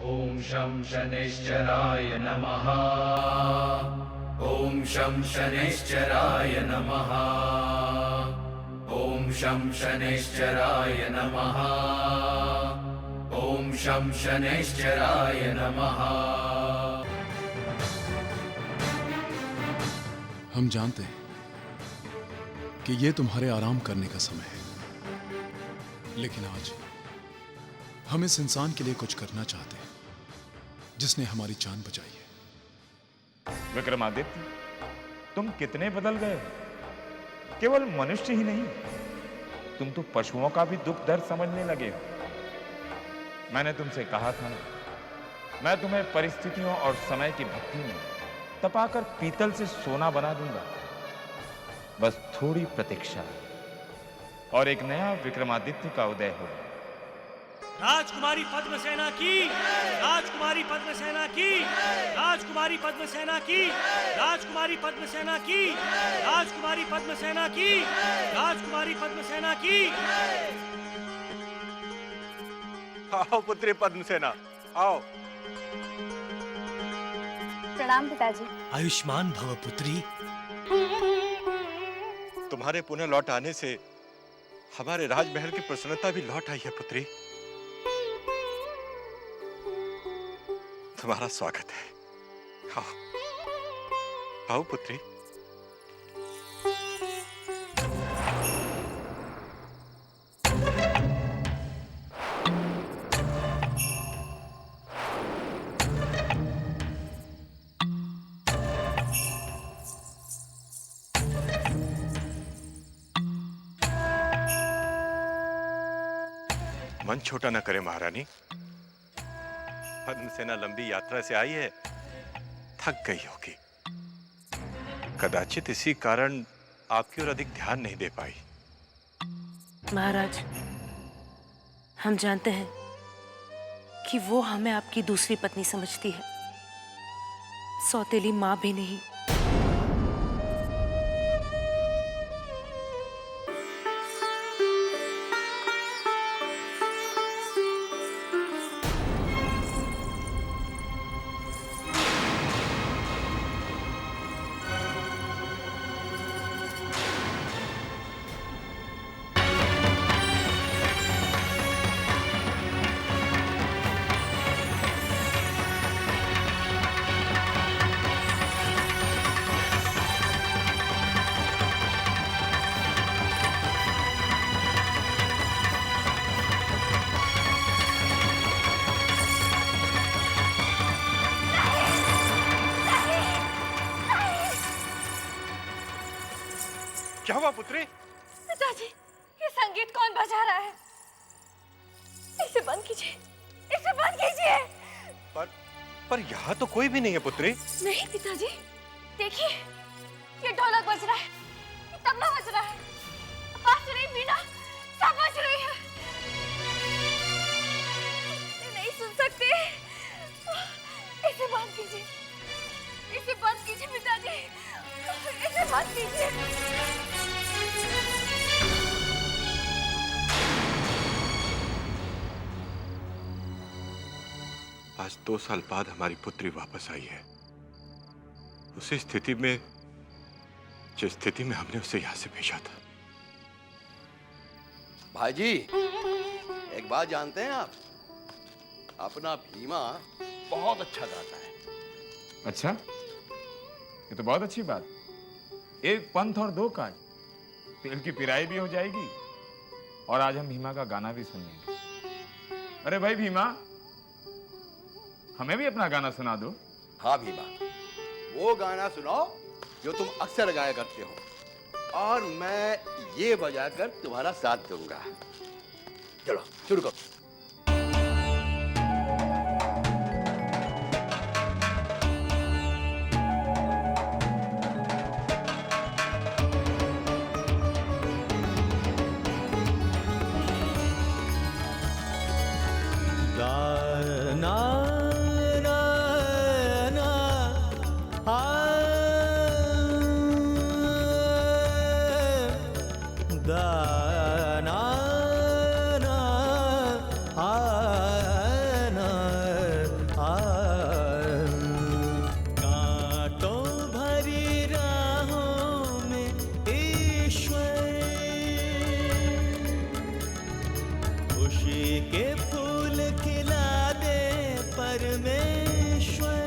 ओम शं शनैश्चराय नमः। ओम शं शनैश्चराय नमः। ओम शं शनैश्चराय नमः। ओम शं शनैश्चराय नमः। हम जानते हैं कि ये तुम्हारे आराम करने का समय है, लेकिन आज हम इस इंसान के लिए कुछ करना चाहते हैं जिसने हमारी जान बचाई है। विक्रमादित्य, तुम कितने बदल गए हो। केवल मनुष्य ही नहीं, तुम तो पशुओं का भी दुख दर्द समझने लगे हो। मैंने तुमसे कहा था ना, मैं तुम्हें परिस्थितियों और समय की भक्ति में तपाकर पीतल से सोना बना दूंगा। बस थोड़ी प्रतीक्षा और एक नया विक्रमादित्य का उदय होगा। राजकुमारी पद्मसेना की, राजकुमारी पद्मसेना की, राजकुमारी पद्मसेना की, राजकुमारी पद्मसेना की, राजकुमारी पद्मसेना की, राजकुमारी पद्मसेना की। आओ पुत्री पद्मसेना, आओ। प्रणाम पिताजी। आयुष्मान भव पुत्री। तुम्हारे पुनः लौट आने से हमारे राजमहल की प्रसन्नता भी लौट आई है पुत्री। तुम्हारा स्वागत है। आओ, आओ पुत्री। मन छोटा न करे महारानी। पद्मसेना लंबी यात्रा से आई है, थक गई होगी। कदाचित इसी कारण आपकी ओर अधिक ध्यान नहीं दे पाई। महाराज, हम जानते हैं कि वो हमें आपकी दूसरी पत्नी समझती है, सौतेली मां भी नहीं। क्या हुआ पुत्री? पिताजी, ये संगीत कौन बजा रहा है? इसे बंद कीजिए, इसे बंद कीजिए। पर यहाँ तो कोई भी नहीं है पुत्री। नहीं पिताजी, देखिए, ये ढोलक बज रहा है, ये तबला बज रहा है, बांसुरी, बीना सब बज रही है। ये नहीं सुन सकते। इसे बंद कीजिए, इसे बंद कीजिए पिताजी, इसे बंद कीजिए। आज 2 साल बाद हमारी पुत्री वापस आई है, उसी स्थिति में जिस स्थिति में हमने उसे यहां से भेजा था। भाईजी, एक बात जानते हैं आप? अपना भीमा बहुत अच्छा गाता है। अच्छा, ये तो बहुत अच्छी बात। एक पंथ और 2 काज, तेल की पिराई भी हो जाएगी और आज हम भीमा का गाना भी सुन लेंगे। अरे भाई भीमा, हमें भी अपना गाना सुना दो। हाँ भीमा, वो गाना सुनाओ जो तुम अक्सर गाया करते हो, और मैं ये बजाकर तुम्हारा साथ दूंगा। चलो शुरू करो। गाय परमेश्वर।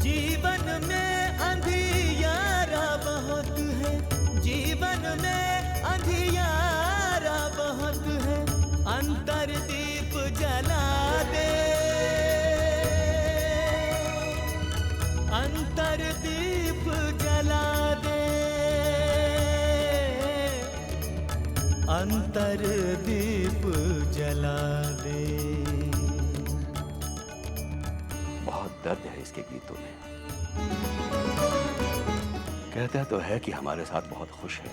जीवन में अंधियारा बहुत है, जीवन में अंधियारा बहुत है, अंतर दीप जला दे, अंतर दीप जला दे, अंतर दीप जला दे। बहुत दर्द है इसके गीतों में। कहता तो है कि हमारे साथ बहुत खुश है,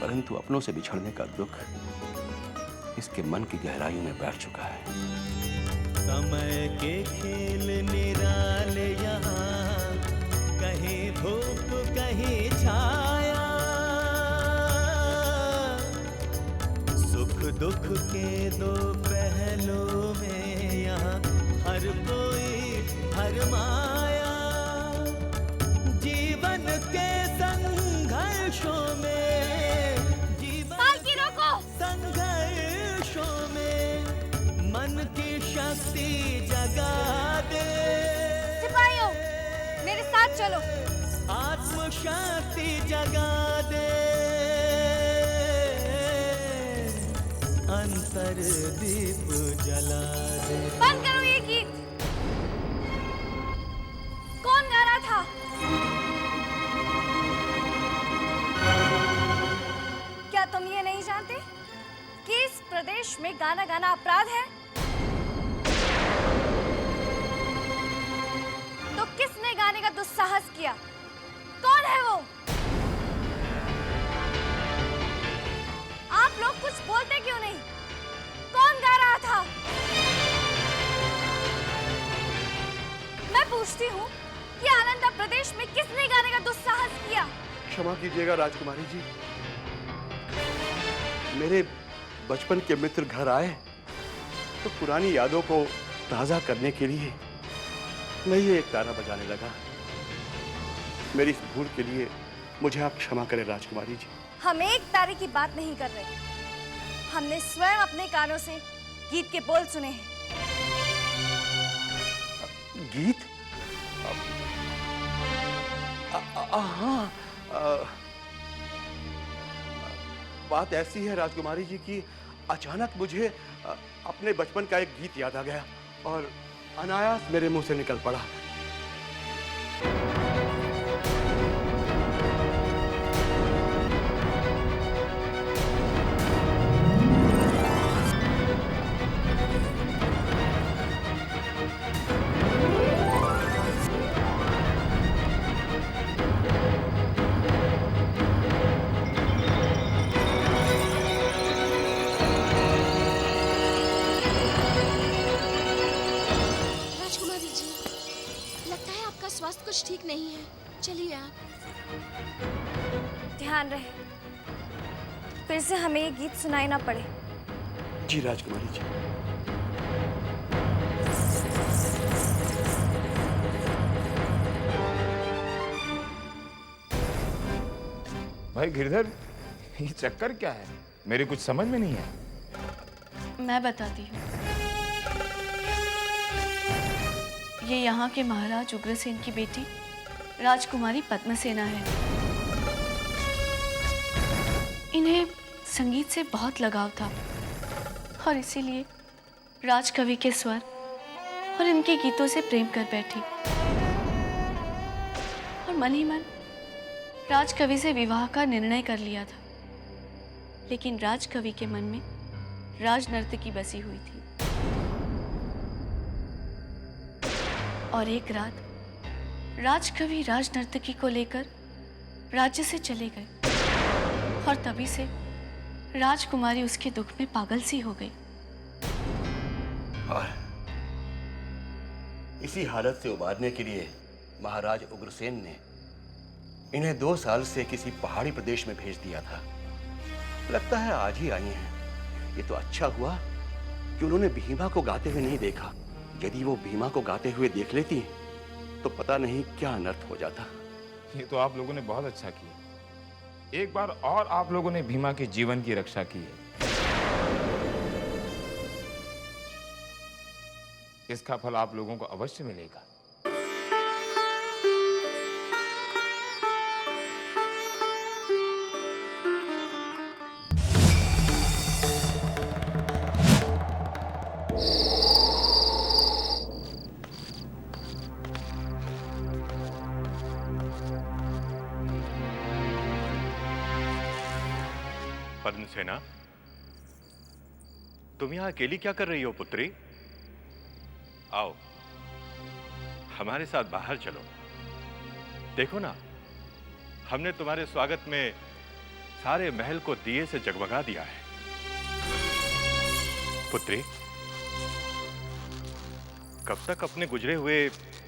परंतु अपनों से बिछड़ने का दुख इसके मन की गहराइयों में बैठ चुका है। समय के खेल निराले यहाँ, कहीं धूप कहीं छाया, सुख दुख के दो पहलुओं में यहाँ हर कोई हरमाया। जीवन के संघर्षों में, जीवन संघर्षों में मन की शक्ति जगा दे। सिपाहियों, मेरे साथ चलो। आत्म शक्ति जगा दे, अंतर दीप जला दे। बंद करो ये गीत। कौन गा रहा था? क्या तुम ये नहीं जानते कि इस प्रदेश में गाना गाना अपराध है? तो किसने गाने का दुस्साहस किया? कौन है वो? आप लोग कुछ बोलते क्यों नहीं? कौन गा रहा था? मैं पूछती हूँ कि आनंद प्रदेश में किसने गाने का दुस्साहस किया? क्षमा कीजिएगा राजकुमारी जी, मेरे बचपन के मित्र घर आए तो पुरानी यादों को ताजा करने के लिए मैं ये एक गाना बजाने लगा। मेरी इस भूल के लिए मुझे आप क्षमा करें राजकुमारी जी। हम एक तारे की बात नहीं कर रहे, हमने स्वयं अपने कानों से गीत के बोल सुने हैं। गीत? हाँ, बात ऐसी है राजकुमारी जी कि अचानक मुझे अपने बचपन का एक गीत याद आ गया और अनायास मेरे मुंह से निकल पड़ा। स्वास्थ्य कुछ ठीक नहीं है, चलिए आप। ध्यान रहे, फिर से हमें ये गीत सुनाई ना पड़े। जी राजकुमारी जी। भाई गिरधर, ये चक्कर क्या है? मेरे कुछ समझ में नहीं है। मैं बताती हूँ। ये यहाँ के महाराज उग्रसेन की बेटी राजकुमारी पद्मसेना है। इन्हें संगीत से बहुत लगाव था और इसीलिए राजकवि के स्वर और इनके गीतों से प्रेम कर बैठी और मन ही मन राजकवि से विवाह का निर्णय कर लिया था। लेकिन राजकवि के मन में राजनर्तकी बसी हुई थी और एक रात राजकवि राजनर्तकी को लेकर राज्य से चले गए और तभी से राजकुमारी उसके दुख में पागल सी हो गई। और इसी हालत से उबारने के लिए महाराज उग्रसेन ने इन्हें 2 साल से किसी पहाड़ी प्रदेश में भेज दिया था। लगता है आज ही आई हैं। ये तो अच्छा हुआ कि उन्होंने भीमा को गाते हुए नहीं देखा। यदि वो भीमा को गाते हुए देख लेती तो पता नहीं क्या अनर्थ हो जाता। ये तो आप लोगों ने बहुत अच्छा किया। एक बार और आप लोगों ने भीमा के जीवन की रक्षा की है। इसका फल आप लोगों को अवश्य मिलेगा। पद्मसेना, तुम यहां अकेली क्या कर रही हो पुत्री? आओ हमारे साथ बाहर चलो। देखो ना, हमने तुम्हारे स्वागत में सारे महल को दिए से जगमगा दिया है। पुत्री, कब तक अपने गुजरे हुए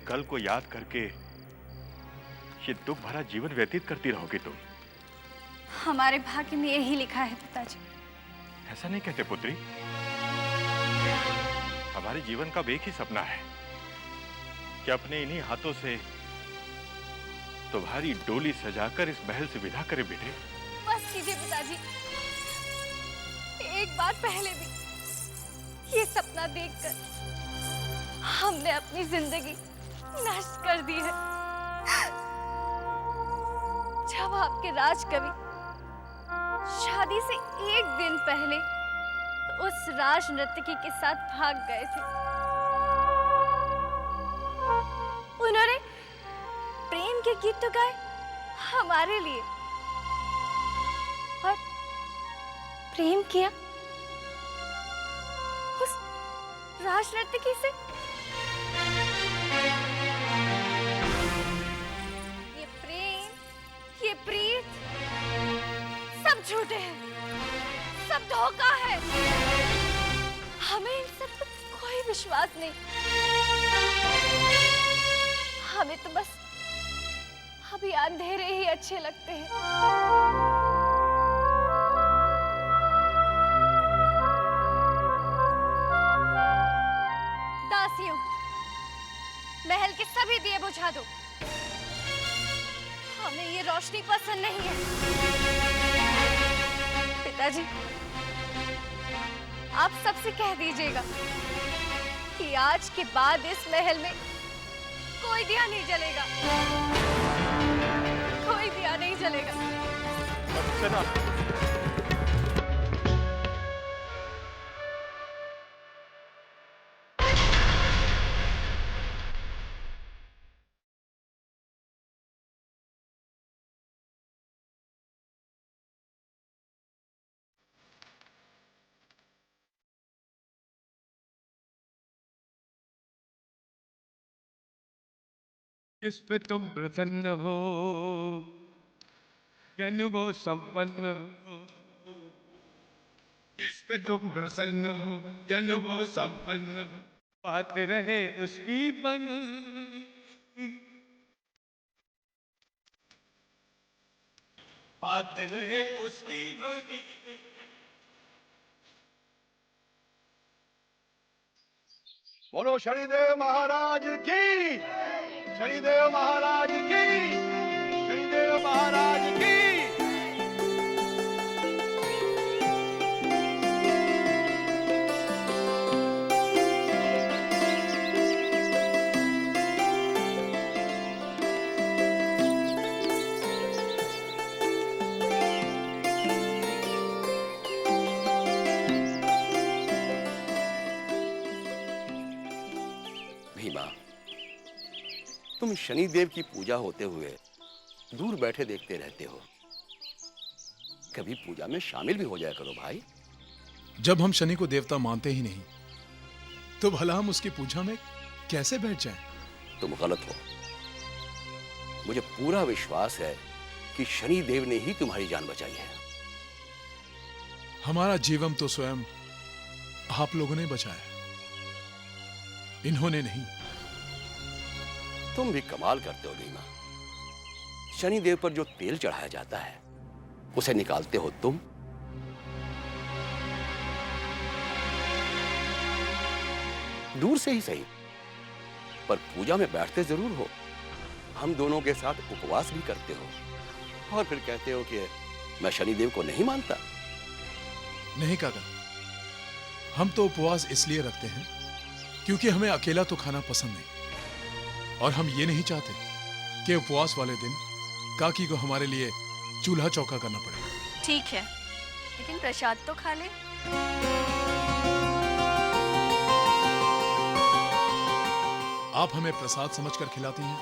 कल को याद करके ये दुख भरा जीवन व्यतीत करती रहोगी तुम? हमारे भाग्य में यही लिखा है पिताजी। ऐसा नहीं कहते पुत्री। हमारे जीवन का एक ही सपना है कि अपने इन्हीं हाथों से तुम्हारी डोली सजाकर इस महल से विदा करे बेटे। बस कीजिए पिताजी, एक बार पहले भी ये सपना देखकर हमने अपनी जिंदगी नष्ट कर दी है। जब आपके राजकवि शादी से एक दिन पहले उस राज नर्तकी के साथ भाग गए थे। उन्होंने प्रेम के गीत तो गाए हमारे लिए और प्रेम किया उस राज नर्तकी से। ये प्रेम, ये प्रीत सब झूठे हैं, सब धोखा है। हमें इन सब पर कोई विश्वास नहीं। हमें तो बस अभी अंधेरे ही अच्छे लगते हैं। दासियों, महल के सभी दिए बुझा दो। हमें ये रोशनी पसंद नहीं है। पिताजी, आप सबसे कह दीजिएगा कि आज के बाद इस महल में कोई दिया नहीं जलेगा, कोई दिया नहीं जलेगा। चला। इस पे तुम प्रसन्न हो, जन वो संपन्न हो। इस पे तुम प्रसन्न हो, जन वो संपन्न हो। बात रहे उसकी बन, बात रहे उसकी बन। बोलो शनिदेव महाराज की, शनिदेव महाराज की, शनिदेव महाराज की। भीमा, तुम शनिदेव की पूजा होते हुए दूर बैठे देखते रहते हो। कभी पूजा में शामिल भी हो जाया करो भाई। जब हम शनि को देवता मानते ही नहीं तो भला हम उसकी पूजा में कैसे बैठ जाएं? तुम गलत हो। मुझे पूरा विश्वास है कि शनिदेव ने ही तुम्हारी जान बचाई है। हमारा जीवन तो स्वयं आप लोगों ने बचाया, इन्होंने नहीं। तुम भी कमाल करते हो भीमा। शनिदेव पर जो तेल चढ़ाया जाता है उसे निकालते हो तुम। दूर से ही सही, पर पूजा में बैठते जरूर हो। हम दोनों के साथ उपवास भी करते हो और फिर कहते हो कि मैं शनिदेव को नहीं मानता। नहीं काका, हम तो उपवास इसलिए रखते हैं क्योंकि हमें अकेला तो खाना पसंद नहीं, और हम ये नहीं चाहते कि उपवास वाले दिन काकी को हमारे लिए चूल्हा चौका करना पड़े। ठीक है, लेकिन प्रसाद तो खा ले। आप हमें प्रसाद समझकर खिलाती हैं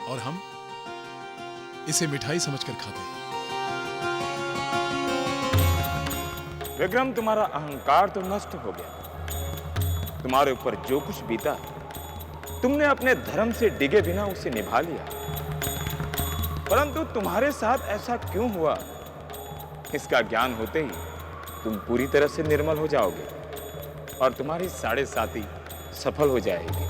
और हम इसे मिठाई समझकर खाते हैं। विक्रम, तुम्हारा अहंकार तो नष्ट हो गया। तुम्हारे ऊपर जो कुछ बीता, तुमने अपने धर्म से डिगे बिना उसे निभा लिया। परंतु तुम्हारे साथ ऐसा क्यों हुआ, इसका ज्ञान होते ही तुम पूरी तरह से निर्मल हो जाओगे और तुम्हारी साढ़े साती सफल हो जाएगी।